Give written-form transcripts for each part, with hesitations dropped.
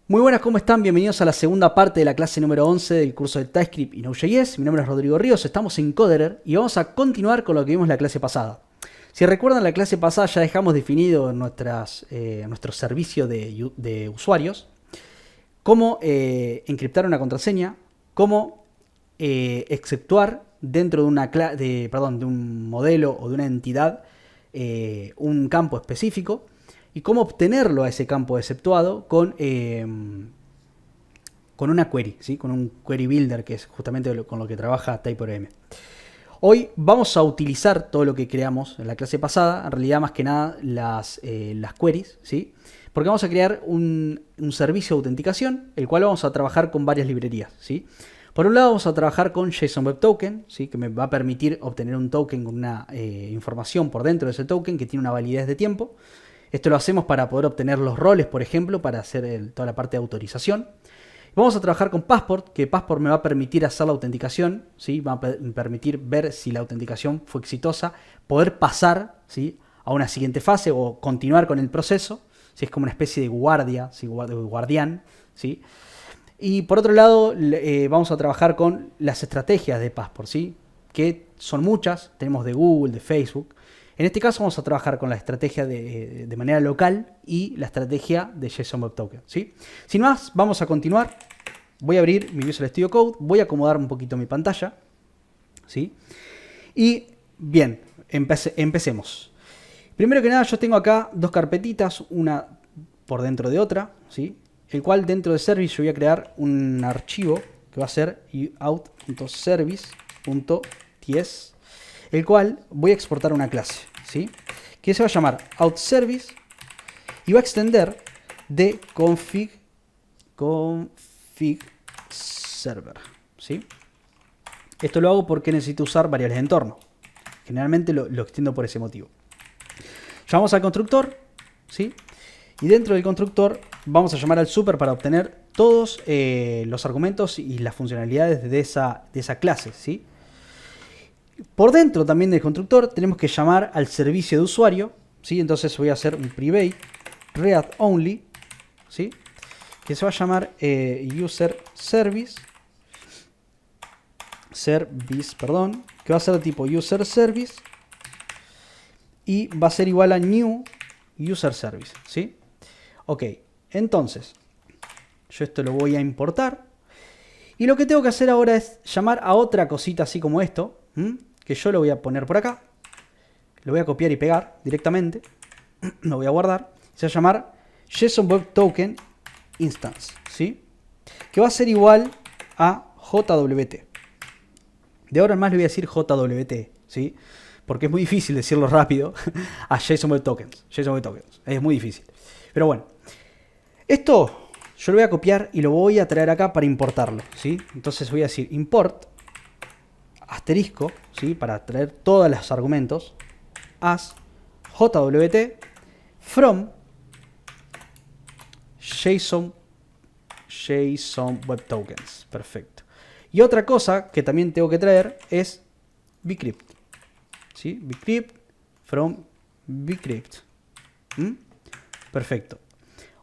Muy buenas, ¿cómo están? Bienvenidos a la segunda parte de la clase número 11 del curso de TypeScript y Node.js. Mi nombre es Rodrigo Ríos, estamos en Coderer y vamos a continuar con lo que vimos en la clase pasada. Si recuerdan, la clase pasada ya dejamos definido nuestro servicio de usuarios cómo encriptar una contraseña, cómo exceptuar dentro de un modelo o de una entidad un campo específico y cómo obtenerlo a ese campo exceptuado con una query, ¿sí? Con un query builder, que es justamente con lo que trabaja TypeORM. Hoy vamos a utilizar todo lo que creamos en la clase pasada, en realidad más que nada las queries, ¿sí? Porque vamos a crear un servicio de autenticación, el cual vamos a trabajar con varias librerías, ¿sí? Por un lado vamos a trabajar con JSON Web Token, ¿sí? Que me va a permitir obtener un token con una información por dentro de ese token que tiene una validez de tiempo. Esto lo hacemos para poder obtener los roles, por ejemplo, para hacer toda la parte de autorización. Vamos a trabajar con Passport, que Passport me va a permitir hacer la autenticación, ¿sí? Va a permitir ver si la autenticación fue exitosa, poder pasar, ¿sí? A una siguiente fase o continuar con el proceso, ¿sí? Es como una especie de guardia, ¿sí? Guardián, ¿sí? Y por otro lado, vamos a trabajar con las estrategias de Passport, ¿sí? Que son muchas, tenemos de Google, de Facebook. En este caso vamos a trabajar con la estrategia de manera local y la estrategia de JSON Web Token, ¿sí? Sin más, vamos a continuar. Voy a abrir mi Visual Studio Code, voy a acomodar un poquito mi pantalla, ¿sí? Y bien, empecemos. Primero que nada, yo tengo acá dos carpetitas, una por dentro de otra, ¿sí? El cual dentro de Service yo voy a crear un archivo que va a ser out.service.ts, el cual voy a exportar una clase, ¿sí? Que se va a llamar outService y va a extender de config server, ¿sí? Esto lo hago porque necesito usar variables de entorno. Generalmente lo extiendo por ese motivo. Llamamos al constructor, ¿sí? Y dentro del constructor vamos a llamar al super para obtener todos los argumentos y las funcionalidades de esa clase, ¿sí? Por dentro también del constructor tenemos que llamar al servicio de usuario, ¿sí? Entonces voy a hacer un private read only, ¿sí? Que se va a llamar user service, que va a ser de tipo user service y va a ser igual a new user service, ¿sí? Ok, entonces yo esto lo voy a importar y lo que tengo que hacer ahora es llamar a otra cosita así como esto, que yo lo voy a poner por acá, lo voy a copiar y pegar directamente, lo voy a guardar, se va a llamar JSON Web Token Instance, ¿sí? Que va a ser igual a JWT. De ahora en más le voy a decir JWT, ¿sí? Porque es muy difícil decirlo rápido a JSON Web Tokens. JSON Web Tokens, es muy difícil. Pero bueno, esto yo lo voy a copiar y lo voy a traer acá para importarlo, ¿sí? Entonces voy a decir import asterisco, ¿sí? Para traer todos los argumentos as JWT from JSON Web Tokens. Perfecto. Y otra cosa que también tengo que traer es bcrypt, ¿sí? Bcrypt from bcrypt. Perfecto.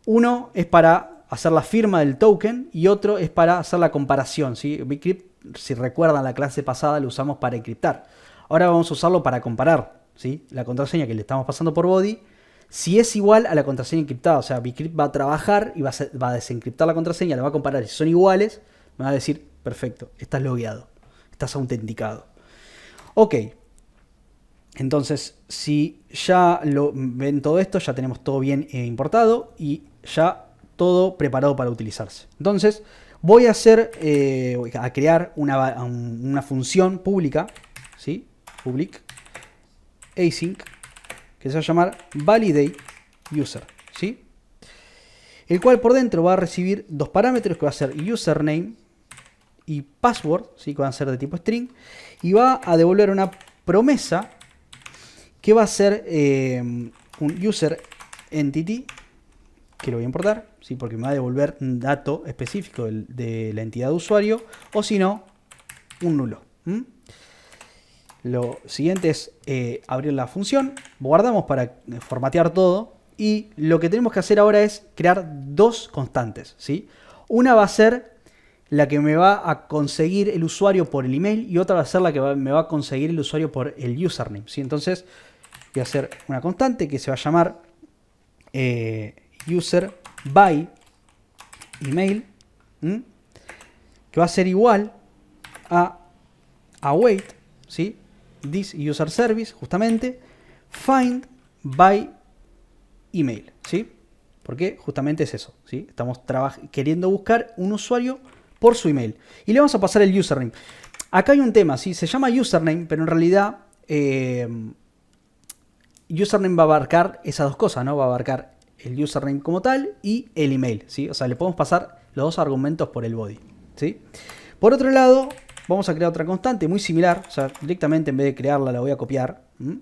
Uno es para hacer la firma del token y otro es para hacer la comparación, ¿sí? Bcrypt, si recuerdan la clase pasada, lo usamos para encriptar. Ahora vamos a usarlo para comparar, ¿sí? La contraseña que le estamos pasando por body, si es igual a la contraseña encriptada. O sea, bcrypt va a trabajar y va a desencriptar la contraseña, la va a comparar. Si son iguales, me va a decir, perfecto, estás logueado, estás autenticado. Ok. Entonces, si ya ven todo esto, ya tenemos todo bien importado y ya todo preparado para utilizarse. Entonces, voy a crear una función pública, ¿sí? Public async, que se va a llamar validate user, ¿sí? El cual por dentro va a recibir dos parámetros que va a ser username y password, ¿sí? Que van a ser de tipo string, y va a devolver una promesa que va a ser un user entity, que lo voy a importar, ¿sí? Porque me va a devolver un dato específico de la entidad de usuario, o si no, un nulo. Lo siguiente es abrir la función, guardamos para formatear todo, Y lo que tenemos que hacer ahora es crear dos constantes, ¿sí? Una va a ser la que me va a conseguir el usuario por el email y otra va a ser la que me va a conseguir el usuario por el username, ¿sí? Entonces voy a hacer una constante que se va a llamar user by email, que va a ser igual a await, ¿sí? This user service, justamente, find by email, ¿sí? Porque justamente es eso, ¿sí? Estamos queriendo buscar un usuario por su email. Y le vamos a pasar el username. Acá hay un tema, ¿sí? Se llama username, pero en realidad username va a abarcar esas dos cosas, ¿no? Va a abarcar el username como tal y el email, ¿sí? O sea, le podemos pasar los dos argumentos por el body, ¿sí? Por otro lado, vamos a crear otra constante muy similar. O sea, directamente en vez de crearla la voy a copiar. Lo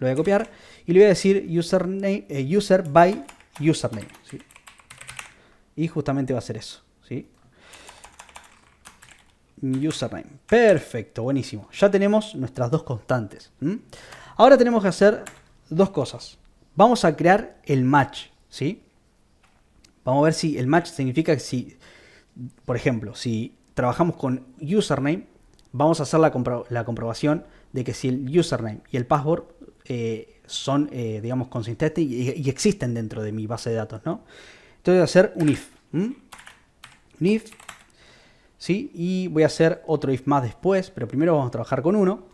voy a copiar y le voy a decir username, user by username, ¿sí? Y justamente va a ser eso, ¿sí? Username. Perfecto, buenísimo. Ya tenemos nuestras dos constantes. Ahora tenemos que hacer dos cosas. Vamos a crear el match, ¿sí? Vamos a ver si el match significa que si, por ejemplo, si trabajamos con username, vamos a hacer la comprobación de que si el username y el password son, digamos, consistentes y existen dentro de mi base de datos, ¿no? Entonces voy a hacer un if. Un if, ¿sí? Y voy a hacer otro if más después, pero primero vamos a trabajar con uno.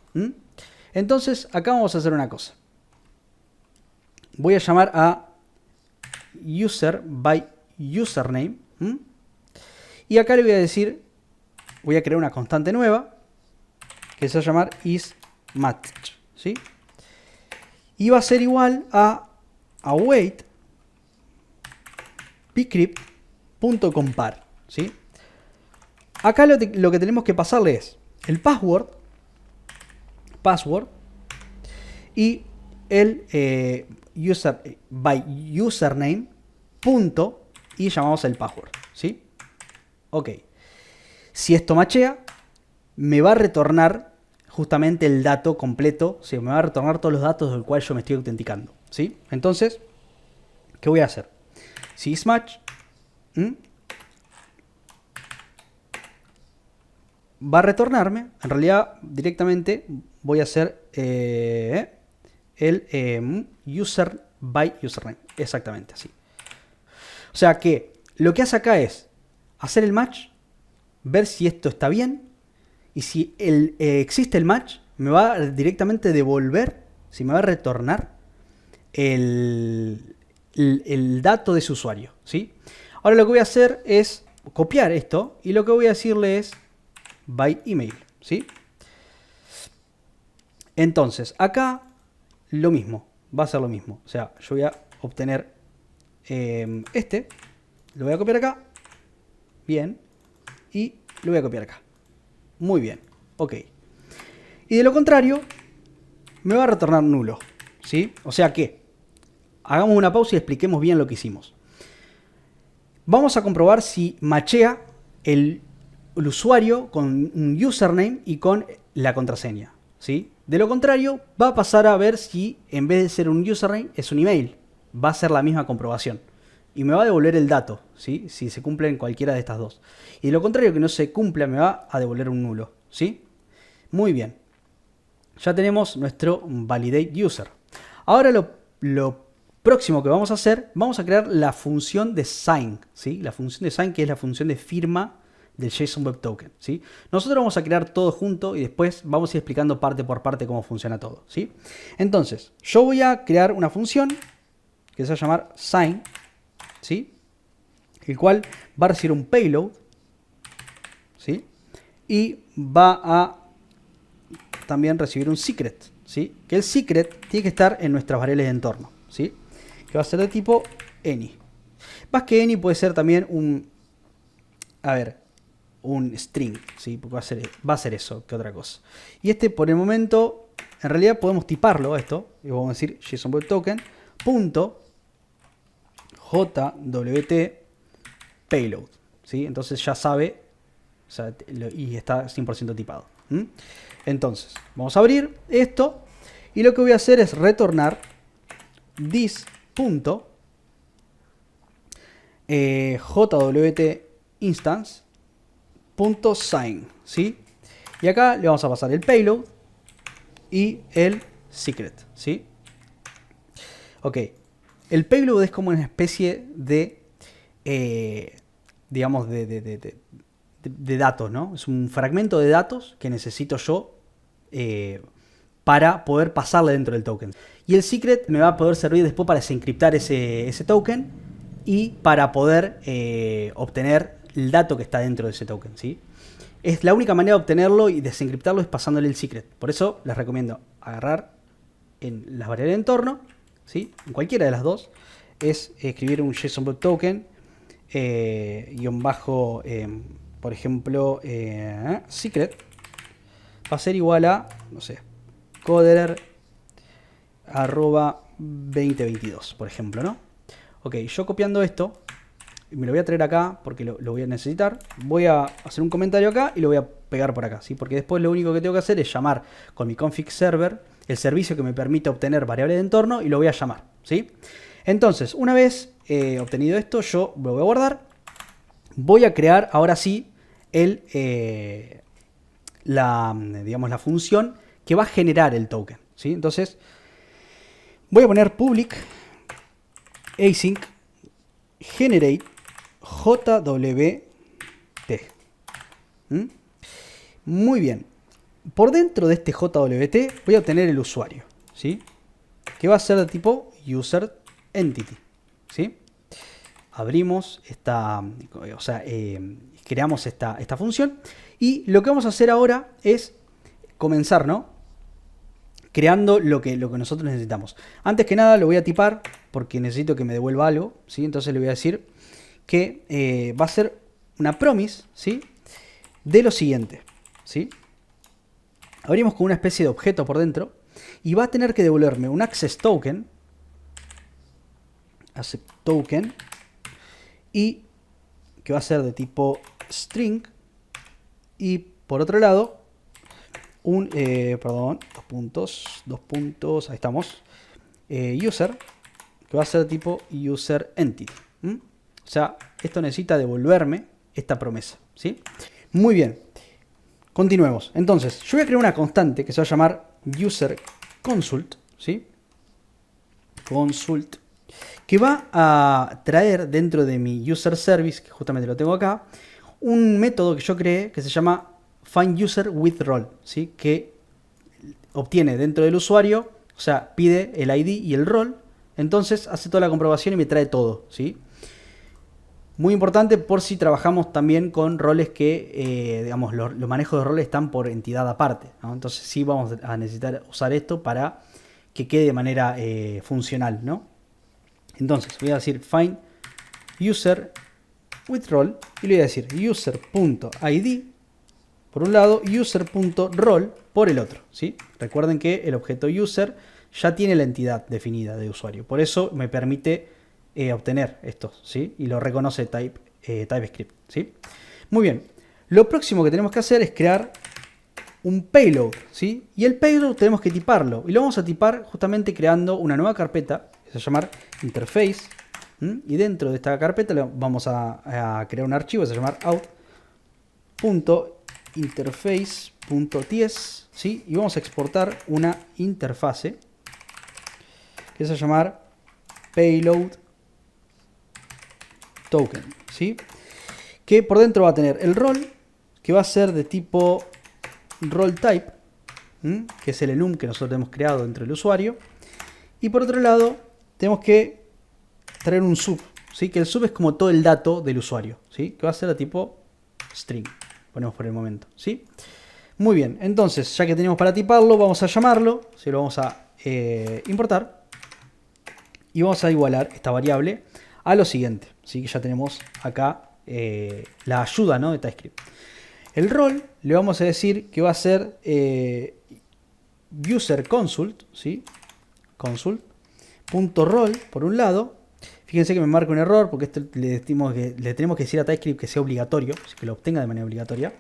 Entonces acá vamos a hacer una cosa. Voy a llamar a user by username. Y acá le voy a decir, voy a crear una constante nueva que se va a llamar isMatch, ¿sí? Y va a ser igual a await pcrypt.compare, ¿sí? Acá lo que tenemos que pasarle es el password y el user by username punto y llamamos el password, ¿sí? Ok. Si esto machea, me va a retornar justamente el dato completo, ¿sí? Me va a retornar todos los datos del cual yo me estoy autenticando, ¿sí? Entonces, ¿qué voy a hacer? Si isMatch va a retornarme, en realidad directamente voy a hacer el user by username, exactamente así. O sea que lo que hace acá es hacer el match, ver si esto está bien y si existe el match, me va a directamente devolver, si me va a retornar el dato de su usuario, ¿sí? Ahora lo que voy a hacer es copiar esto y lo que voy a decirle es by email, ¿sí? Entonces, acá lo mismo, va a ser lo mismo. O sea, yo voy a obtener lo voy a copiar acá, bien, y lo voy a copiar acá. Muy bien, ok. Y de lo contrario, me va a retornar nulo, ¿sí? O sea que, hagamos una pausa y expliquemos bien lo que hicimos. Vamos a comprobar si machea el usuario con un username y con la contraseña, ¿sí? De lo contrario, va a pasar a ver si en vez de ser un username es un email. Va a ser la misma comprobación. Y me va a devolver el dato, ¿sí? Si se cumple en cualquiera de estas dos. Y de lo contrario, que no se cumpla, me va a devolver un nulo, ¿sí? Muy bien. Ya tenemos nuestro validate user. Ahora lo próximo que vamos a hacer, vamos a crear la función de sign, ¿sí? La función de sign, que es la función de firma del JSON Web Token, ¿sí? Nosotros vamos a crear todo junto y después vamos a ir explicando parte por parte cómo funciona todo, ¿sí? Entonces, yo voy a crear una función que se va a llamar sign, ¿sí? El cual va a recibir un payload, ¿sí? Y va a también recibir un secret, ¿sí? Que el secret tiene que estar en nuestras variables de entorno, ¿sí? Que va a ser de tipo any. Más que any puede ser también un string, ¿sí? Porque va a ser eso que otra cosa. Y este por el momento, en realidad podemos tiparlo esto, y vamos a decir JSON Web Token punto JWT payload, ¿sí? Entonces ya sabe, o sea, y está 100% tipado. Entonces, vamos a abrir esto y lo que voy a hacer es retornar this punto jwt instance punto sign, ¿sí? Y acá le vamos a pasar el payload y el secret, ¿sí? Ok, el payload es como una especie de, digamos, de datos, ¿no? Es un fragmento de datos que necesito yo para poder pasarle dentro del token. Y el secret me va a poder servir después para desencriptar ese token y para poder obtener el dato que está dentro de ese token, ¿sí? Es la única manera de obtenerlo y desencriptarlo es pasándole el secret. Por eso les recomiendo agarrar en las variables de entorno, ¿sí? En cualquiera de las dos, es escribir un JSON Block Token, guión bajo, por ejemplo, secret, va a ser igual a, no sé, coderer @2022, por ejemplo, ¿no? Ok, yo copiando esto, me lo voy a traer acá porque lo voy a necesitar. Voy a hacer un comentario acá y lo voy a pegar por acá, ¿sí? Porque después lo único que tengo que hacer es llamar con mi config server el servicio que me permite obtener variables de entorno y lo voy a llamar, ¿sí? Entonces, una vez obtenido esto, yo lo voy a guardar. Voy a crear ahora sí digamos, la función que va a generar el token, ¿sí? Entonces, voy a poner public async generate jwt. Muy bien. Por dentro de este jwt voy a obtener el usuario, ¿sí? Que va a ser de tipo user entity, ¿sí? Abrimos esta, o sea, creamos esta función y lo que vamos a hacer ahora es comenzar, ¿no? Creando lo que nosotros necesitamos. Antes que nada lo voy a tipar porque necesito que me devuelva algo, ¿sí? Entonces le voy a decir que va a ser una promise, ¿sí? De lo siguiente, ¿sí? Abrimos con una especie de objeto por dentro y va a tener que devolverme un access token, y que va a ser de tipo string, y por otro lado un, dos puntos, ahí estamos, user, que va a ser de tipo user entity. O sea, esto necesita devolverme esta promesa, ¿sí? Muy bien, continuemos. Entonces, yo voy a crear una constante que se va a llamar user consult, ¿sí? Consult, que va a traer dentro de mi user service, que justamente lo tengo acá, un método que yo creé que se llama findUserWithRole, ¿sí? Que obtiene dentro del usuario, o sea, pide el ID y el rol, entonces hace toda la comprobación y me trae todo, ¿sí? Muy importante por si trabajamos también con roles que, digamos, los manejos de roles están por entidad aparte, ¿no? Entonces sí vamos a necesitar usar esto para que quede de manera funcional, ¿no? Entonces voy a decir find user with role y le voy a decir user.id por un lado, user.role por el otro, ¿sí? Recuerden que el objeto user ya tiene la entidad definida de usuario, por eso me permite obtener estos, ¿sí? Y lo reconoce TypeScript, ¿sí? Muy bien, lo próximo que tenemos que hacer es crear un payload, ¿sí? Y el payload tenemos que tiparlo, y lo vamos a tipar justamente creando una nueva carpeta que se va a llamar interface, y dentro de esta carpeta vamos a crear un archivo que se va a llamar out.interface.ts, ¿sí? Y vamos a exportar una interfase que se va a llamar payload token, ¿sí? Que por dentro va a tener el rol, que va a ser de tipo role type, que es el enum que nosotros hemos creado dentro del usuario. Y por otro lado, tenemos que traer un sub, ¿sí? Que el sub es como todo el dato del usuario, ¿sí? Que va a ser de tipo string, ponemos por el momento, ¿sí? Muy bien, entonces, ya que tenemos para tiparlo, vamos a llamarlo, ¿sí? Lo vamos a importar. Y vamos a igualar esta variable a lo siguiente, ¿sí? Que ya tenemos acá la ayuda, ¿no? De TypeScript. El rol le vamos a decir que va a ser user consult, ¿sí? Consult.role por un lado. Fíjense que me marca un error porque esto le tenemos que decir a TypeScript que sea obligatorio, así que lo obtenga de manera obligatoria.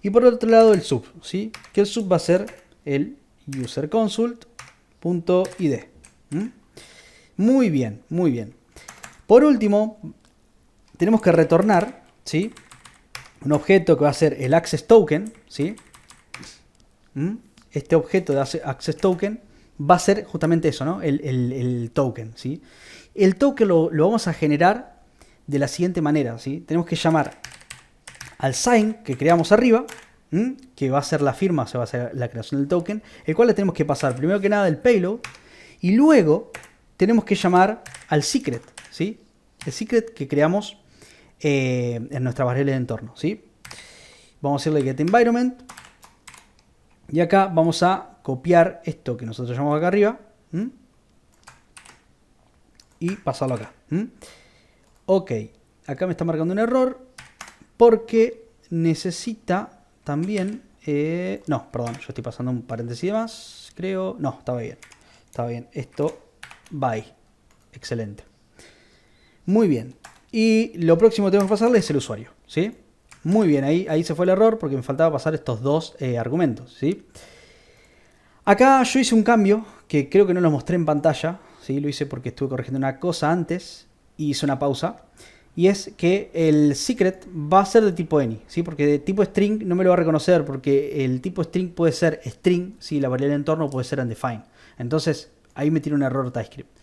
Y por otro lado el sub, ¿sí? Que el sub va a ser el user consult.id. Muy bien, muy bien. Por último, tenemos que retornar, ¿sí?, un objeto que va a ser el Access Token, ¿sí? Este objeto de Access Token va a ser justamente eso, ¿no? El token, ¿sí? El token lo vamos a generar de la siguiente manera, ¿sí? Tenemos que llamar al sign que creamos arriba, que va a ser la firma, o sea, va a ser la creación del token, el cual le tenemos que pasar primero que nada el payload, y luego tenemos que llamar al secret, ¿sí? El secret que creamos en nuestra variable de entorno, ¿sí? Vamos a decirle get environment, y acá vamos a copiar esto que nosotros llamamos acá arriba, y pasarlo acá. Ok, acá me está marcando un error porque necesita también... no, perdón, yo estoy pasando un paréntesis más, creo... No, estaba bien. Estaba bien, esto va ahí. Excelente. Muy bien. Y lo próximo que tengo que pasarle es el usuario, ¿sí? Muy bien, ahí se fue el error porque me faltaba pasar estos dos argumentos, ¿sí? Acá yo hice un cambio que creo que no lo mostré en pantalla, ¿sí? Lo hice porque estuve corrigiendo una cosa antes y hice una pausa. Y es que el secret va a ser de tipo any, ¿sí? Porque de tipo string no me lo va a reconocer porque el tipo string puede ser string, ¿sí? La variable de entorno puede ser undefined. Entonces ahí me tiene un error TypeScript.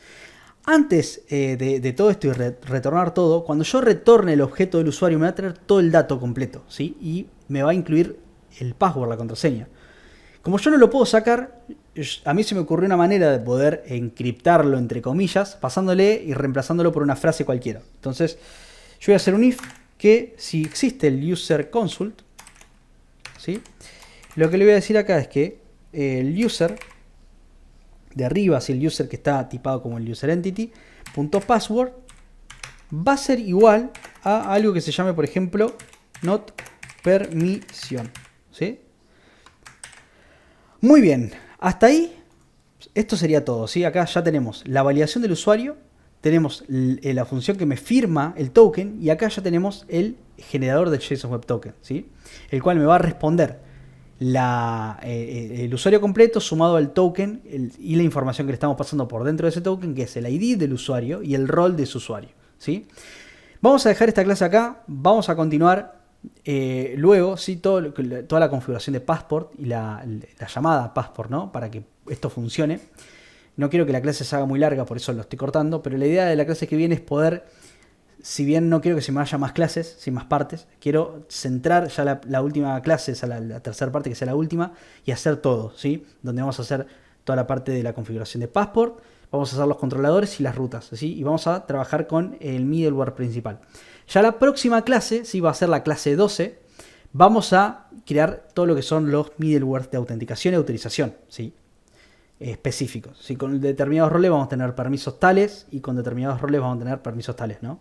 Antes de todo esto y retornar todo, cuando yo retorne el objeto del usuario me va a traer todo el dato completo, ¿sí? Y me va a incluir el password, la contraseña. Como yo no lo puedo sacar, a mí se me ocurrió una manera de poder encriptarlo, entre comillas, pasándole y reemplazándolo por una frase cualquiera. Entonces, yo voy a hacer un if que si existe el user consult, ¿sí?, lo que le voy a decir acá es que el user de arriba, si el user que está tipado como el user entity, .password, va a ser igual a algo que se llame, por ejemplo, not permission, ¿sí? Muy bien, hasta ahí esto sería todo, ¿sí? Acá ya tenemos la validación del usuario, tenemos la función que me firma el token y acá ya tenemos el generador del JSON Web Token, ¿sí?, el cual me va a responder el usuario completo sumado al token y la información que le estamos pasando por dentro de ese token, que es el ID del usuario y el rol de su usuario, ¿sí? Vamos a dejar esta clase acá, vamos a continuar luego, ¿sí?, toda la configuración de Passport y la llamada Passport, ¿no?, para que esto funcione. No quiero que la clase se haga muy larga, por eso lo estoy cortando, pero la idea de la clase que viene es poder, si bien no quiero que se me vaya más clases, sin más partes, quiero centrar ya la última clase, esa la tercera parte que sea la última, y hacer todo, ¿sí?, donde vamos a hacer toda la parte de la configuración de Passport, vamos a hacer los controladores y las rutas, ¿sí?, y vamos a trabajar con el middleware principal. Ya la próxima clase, sí, va a ser la clase 12, vamos a crear todo lo que son los middleware de autenticación y autorización, ¿sí?, específicos. ¿Sí? Con determinados roles vamos a tener permisos tales y con determinados roles vamos a tener permisos tales, ¿no?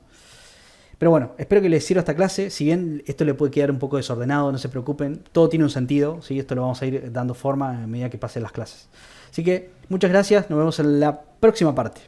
Pero bueno, espero que les sirva esta clase. Si bien esto le puede quedar un poco desordenado, no se preocupen, todo tiene un sentido, ¿sí? Esto lo vamos a ir dando forma a medida que pasen las clases. Así que muchas gracias, nos vemos en la próxima parte.